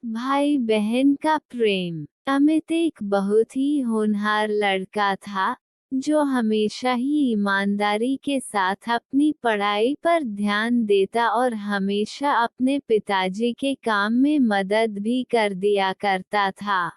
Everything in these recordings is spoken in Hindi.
भाई बहन का प्रेम। अमित एक बहुत ही होनहार लड़का था, जो हमेशा ही ईमानदारी के साथ अपनी पढ़ाई पर ध्यान देता और हमेशा अपने पिताजी के काम में मदद भी कर दिया करता था।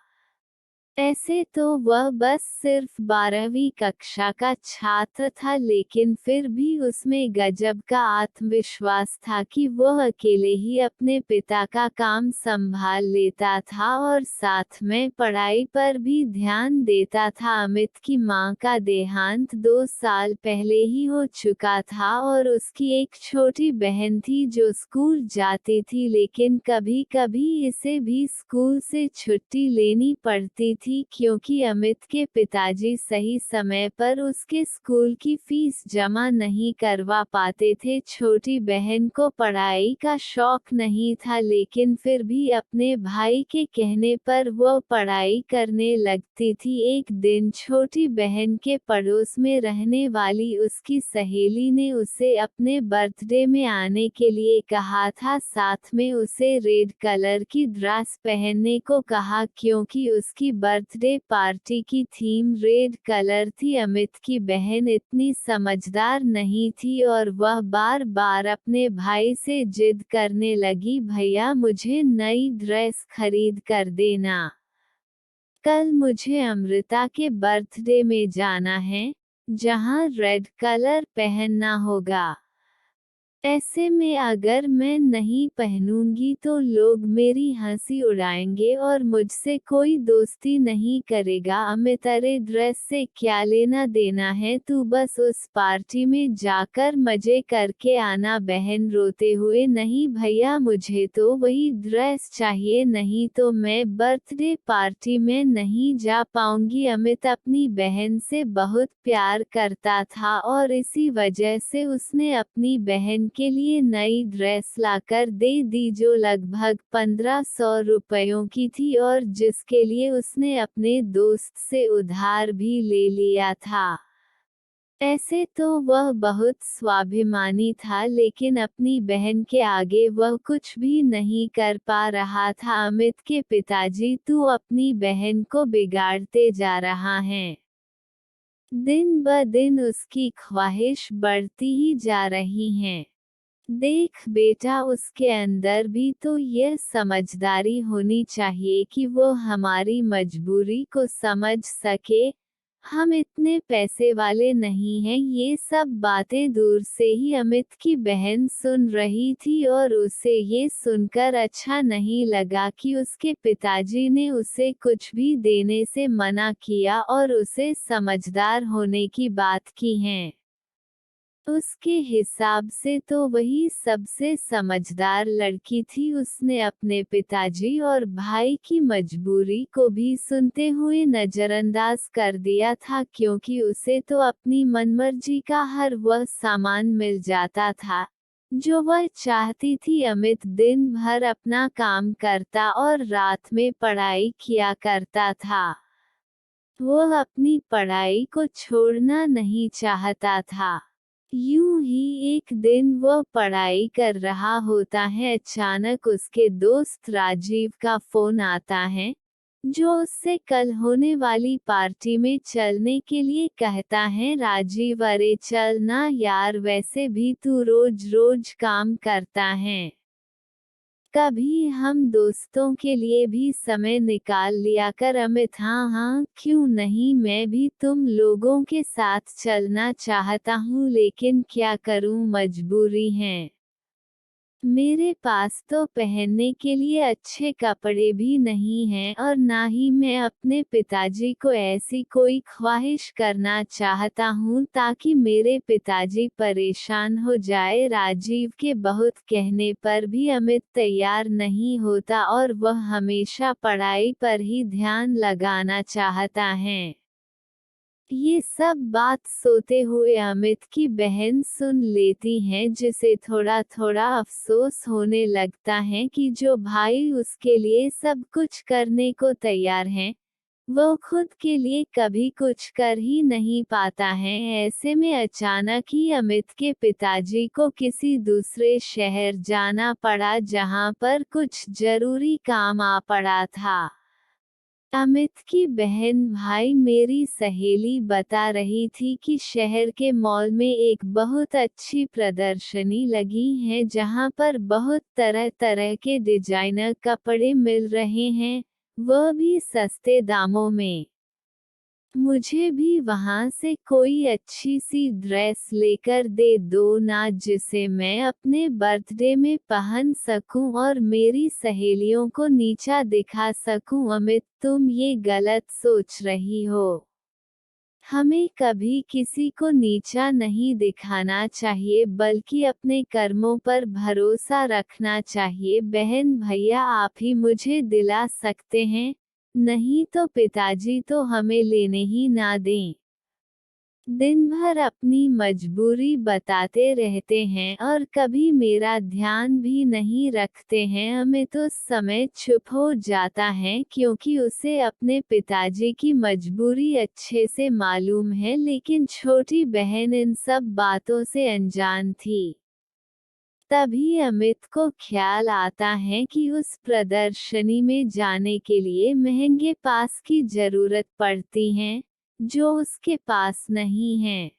ऐसे तो वह बस सिर्फ 12वीं कक्षा का छात्र था, लेकिन फिर भी उसमें गजब का आत्मविश्वास था कि वह अकेले ही अपने पिता का काम संभाल लेता था और साथ में पढ़ाई पर भी ध्यान देता था। अमित की मां का देहांत 2 साल पहले ही हो चुका था और उसकी एक छोटी बहन थी जो स्कूल जाती थी, लेकिन कभी कभी इसे भी स्कूल से छुट्टी लेनी पड़ती थी क्योंकि अमित के पिताजी सही समय पर उसके स्कूल की फीस जमा नहीं करवा पाते थे। छोटी बहन को पढ़ाई का शौक नहीं था, लेकिन फिर भी अपने भाई के कहने पर वह पढ़ाई करने लगती थी। एक दिन छोटी बहन के पड़ोस में रहने वाली उसकी सहेली ने उसे अपने बर्थडे में आने के लिए कहा था, साथ में उसे रेड कलर की ड्रेस पहनने को कहा क्योंकि उसकी बर्थडे पार्टी की थीम रेड कलर थी। अमित की बहन इतनी समझदार नहीं थी और वह बार बार अपने भाई से जिद करने लगी, भैया मुझे नई ड्रेस खरीद कर देना, कल मुझे अमृता के बर्थडे में जाना है, जहां रेड कलर पहनना होगा। ऐसे में अगर मैं नहीं पहनूंगी तो लोग मेरी हंसी उड़ाएंगे और मुझसे कोई दोस्ती नहीं करेगा। अमित, अरे ड्रेस से क्या लेना देना है, तू बस उस पार्टी में जाकर मजे करके आना। बहन रोते हुए, नहीं भैया मुझे तो वही ड्रेस चाहिए, नहीं तो मैं बर्थडे पार्टी में नहीं जा पाऊंगी। अमित अपनी बहन से बहुत प्यार करता था और इसी वजह से उसने अपनी बहन के लिए नई ड्रेस लाकर दे दी जो लगभग 1500 रुपयों की थी और जिसके लिए उसने अपने दोस्त से उधार भी ले लिया था। ऐसे तो वह बहुत स्वाभिमानी था, लेकिन अपनी बहन के आगे वह कुछ भी नहीं कर पा रहा था। अमित के पिताजी, तू अपनी बहन को बिगाड़ते जा रहा है। दिन ब दिन उसकी ख्वाहिश बढ़ती ही जा रही हैं। देख बेटा, उसके अंदर भी तो यह समझदारी होनी चाहिए कि वो हमारी मजबूरी को समझ सके। हम इतने पैसे वाले नहीं हैं। ये सब बातें दूर से ही अमित की बहन सुन रही थी और उसे ये सुनकर अच्छा नहीं लगा कि उसके पिताजी ने उसे कुछ भी देने से मना किया और उसे समझदार होने की बात की है। उसके हिसाब से तो वही सबसे समझदार लड़की थी। उसने अपने पिताजी और भाई की मजबूरी को भी सुनते हुए नजरअंदाज कर दिया था, क्योंकि उसे तो अपनी मनमर्जी का हर वह सामान मिल जाता था जो वह चाहती थी। अमित दिन भर अपना काम करता और रात में पढ़ाई किया करता था। वह अपनी पढ़ाई को छोड़ना नहीं चाहता था। यूं ही एक दिन वह पढ़ाई कर रहा होता है, अचानक उसके दोस्त राजीव का फोन आता है, जो उससे कल होने वाली पार्टी में चलने के लिए कहता है। राजीव, अरे चल ना यार, वैसे भी तू रोज रोज काम करता है, कभी हम दोस्तों के लिए भी समय निकाल लिया कर। अमित, हाँ हाँ क्यों नहीं, मैं भी तुम लोगों के साथ चलना चाहता हूँ, लेकिन क्या करूँ, मजबूरी है। मेरे पास तो पहनने के लिए अच्छे कपड़े भी नहीं हैं और ना ही मैं अपने पिताजी को ऐसी कोई ख्वाहिश करना चाहता हूँ ताकि मेरे पिताजी परेशान हो जाए। राजीव के बहुत कहने पर भी अमित तैयार नहीं होता और वह हमेशा पढ़ाई पर ही ध्यान लगाना चाहता है। ये सब बात सोते हुए अमित की बहन सुन लेती हैं, जिसे थोड़ा थोड़ा अफसोस होने लगता है कि जो भाई उसके लिए सब कुछ करने को तैयार हैं, वो खुद के लिए कभी कुछ कर ही नहीं पाता है। ऐसे में अचानक ही अमित के पिताजी को किसी दूसरे शहर जाना पड़ा जहां पर कुछ जरूरी काम आ पड़ा था। अमित की बहन भाई मेरी सहेली बता रही थी कि शहर के मॉल में एक बहुत अच्छी प्रदर्शनी लगी है जहां पर बहुत तरह तरह के डिजाइनर कपड़े मिल रहे हैं, वह भी सस्ते दामों में। मुझे भी वहां से कोई अच्छी सी ड्रेस लेकर दे दो ना, जिसे मैं अपने बर्थडे में पहन सकूं और मेरी सहेलियों को नीचा दिखा सकूं। अमित, तुम ये गलत सोच रही हो। हमें कभी किसी को नीचा नहीं दिखाना चाहिए बल्कि अपने कर्मों पर भरोसा रखना चाहिए। बहन भैया आप ही मुझे दिला सकते हैं, नहीं तो पिताजी तो हमें लेने ही ना दें। दिन भर अपनी मजबूरी बताते रहते हैं और कभी मेरा ध्यान भी नहीं रखते हैं। अमित उस समय चुप हो जाता है क्योंकि उसे अपने पिताजी की मजबूरी अच्छे से मालूम है, लेकिन छोटी बहन इन सब बातों से अनजान थी। तभी अमित को ख्याल आता है कि उस प्रदर्शनी में जाने के लिए महंगे पास की जरूरत पड़ती है, जो उसके पास नहीं है।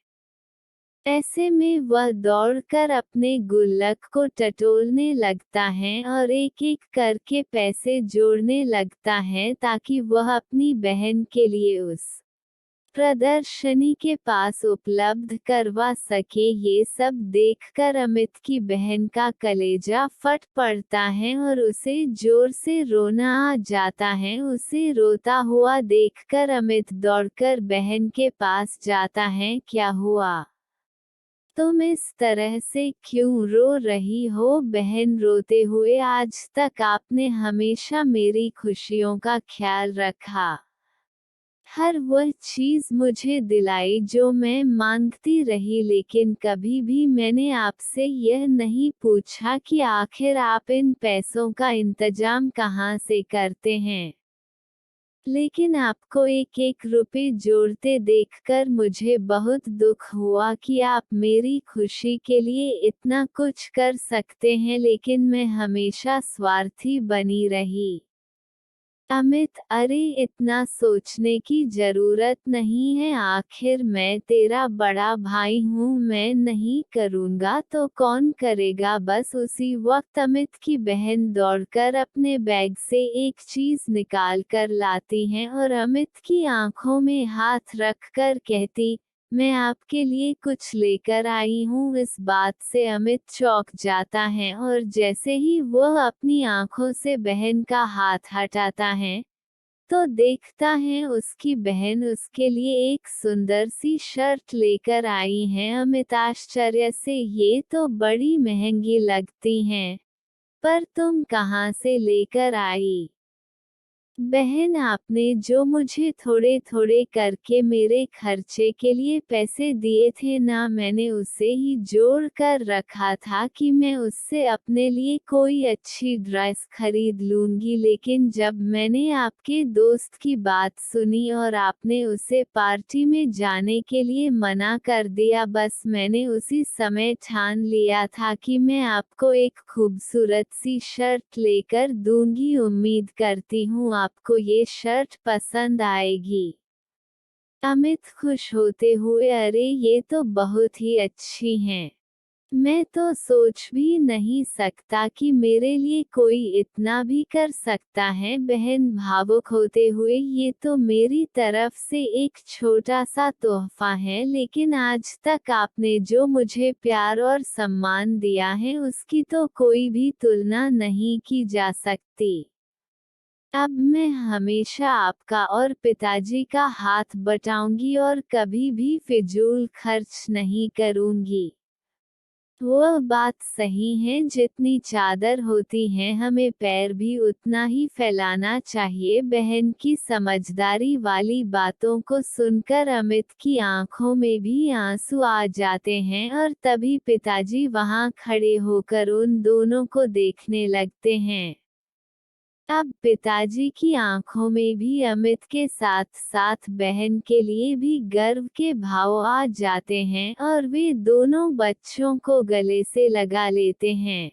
ऐसे में वह दौड़कर अपने गुल्लक को टटोलने लगता है और एक एक करके पैसे जोड़ने लगता है ताकि वह अपनी बहन के लिए उस प्रदर्शनी के पास उपलब्ध करवा सके। ये सब देखकर अमित की बहन का कलेजा फट पड़ता है और उसे जोर से रोना आ जाता है। उसे रोता हुआ देखकर अमित दौड़कर बहन के पास जाता है। क्या हुआ? तुम इस तरह से क्यों रो रही हो बहन? रोते हुए आज तक आपने हमेशा मेरी खुशियों का ख्याल रखा, हर वह चीज मुझे दिलाई जो मैं मांगती रही, लेकिन कभी भी मैंने आपसे यह नहीं पूछा कि आखिर आप इन पैसों का इंतजाम कहाँ से करते हैं। लेकिन आपको एक एक रुपए जोड़ते देखकर मुझे बहुत दुख हुआ कि आप मेरी खुशी के लिए इतना कुछ कर सकते हैं, लेकिन मैं हमेशा स्वार्थी बनी रही। अमित, अरे इतना सोचने की जरूरत नहीं है, आखिर मैं तेरा बड़ा भाई हूँ, मैं नहीं करूँगा तो कौन करेगा। बस उसी वक्त अमित की बहन दौड़कर अपने बैग से एक चीज निकाल कर लाती है और अमित की आंखों में हाथ रखकर कहती, मैं आपके लिए कुछ लेकर आई हूँ। इस बात से अमित चौंक जाता है और जैसे ही वह अपनी आंखों से बहन का हाथ हटाता है, तो देखता है उसकी बहन उसके लिए एक सुंदर सी शर्ट लेकर आई है। अमित आश्चर्य से, ये तो बड़ी महंगी लगती हैं, पर तुम कहाँ से लेकर आई? बहन, आपने जो मुझे थोड़े थोड़े करके मेरे खर्चे के लिए पैसे दिए थे ना, मैंने उसे ही जोड़ कर रखा था कि मैं उससे अपने लिए कोई अच्छी ड्रेस खरीद लूंगी, लेकिन जब मैंने आपके दोस्त की बात सुनी और आपने उसे पार्टी में जाने के लिए मना कर दिया, बस मैंने उसी समय ठान लिया था कि मैं आपको एक खूबसूरत सी शर्ट लेकर दूंगी। उम्मीद करती हूँ आपको ये शर्ट पसंद आएगी। अमित खुश होते हुए, अरे ये तो बहुत ही अच्छी हैं। मैं तो सोच भी नहीं सकता कि मेरे लिए कोई इतना भी कर सकता है। बहन भावुक होते हुए, ये तो मेरी तरफ से एक छोटा सा तोहफा है, लेकिन आज तक आपने जो मुझे प्यार और सम्मान दिया है उसकी तो कोई भी तुलना नहीं की जा सकती। अब मैं हमेशा आपका और पिताजी का हाथ बटाऊंगी और कभी भी फिजूल खर्च नहीं करूंगी। वह बात सही है, जितनी चादर होती है हमें पैर भी उतना ही फैलाना चाहिए। बहन की समझदारी वाली बातों को सुनकर अमित की आंखों में भी आंसू आ जाते हैं और तभी पिताजी वहां खड़े होकर उन दोनों को देखने लगते हैं। अब पिताजी की आंखों में भी अमित के साथ साथ बहन के लिए भी गर्व के भाव आ जाते हैं और वे दोनों बच्चों को गले से लगा लेते हैं।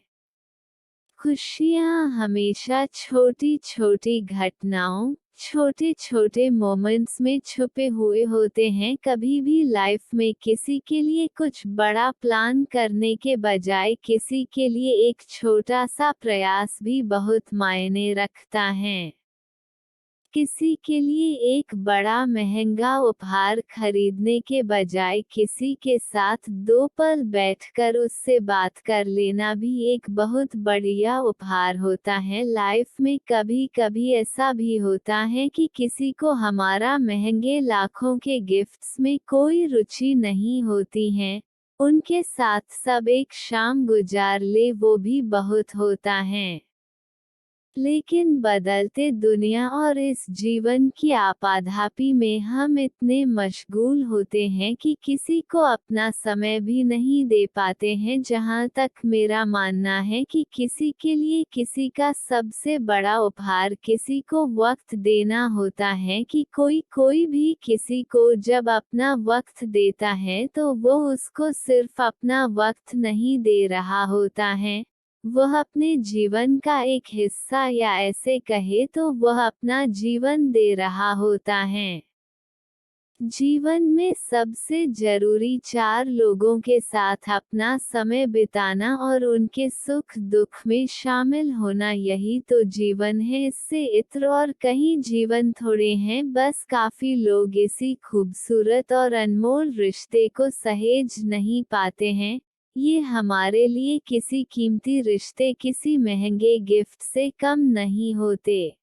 खुशियाँ हमेशा छोटी छोटी घटनाओं, छोटे छोटे मोमेंट्स में छुपे हुए होते हैं। कभी भी लाइफ में किसी के लिए कुछ बड़ा प्लान करने के बजाय किसी के लिए एक छोटा सा प्रयास भी बहुत मायने रखता है। किसी के लिए एक बड़ा महंगा उपहार खरीदने के बजाय किसी के साथ 2 पल बैठकर उससे बात कर लेना भी एक बहुत बढ़िया उपहार होता है। लाइफ में कभी कभी ऐसा भी होता है कि किसी को हमारा महंगे लाखों के गिफ्ट्स में कोई रुचि नहीं होती है, उनके साथ सब एक शाम गुजार ले वो भी बहुत होता है। लेकिन बदलते दुनिया और इस जीवन की आपाधापी में हम इतने मशगूल होते हैं कि किसी को अपना समय भी नहीं दे पाते हैं। जहाँ तक मेरा मानना है कि किसी के लिए किसी का सबसे बड़ा उपहार किसी को वक्त देना होता है। कि कोई भी किसी को जब अपना वक्त देता है तो वो उसको सिर्फ अपना वक्त नहीं दे रहा होता है, वह अपने जीवन का एक हिस्सा या ऐसे कहे तो वह अपना जीवन दे रहा होता है। जीवन में सबसे जरूरी 4 लोगों के साथ अपना समय बिताना और उनके सुख दुख में शामिल होना, यही तो जीवन है। इससे इत्र और कहीं जीवन थोड़े हैं। बस काफी लोग इसी खूबसूरत और अनमोल रिश्ते को सहेज नहीं पाते हैं। ये हमारे लिए किसी कीमती रिश्ते, किसी महंगे गिफ्ट से कम नहीं होते।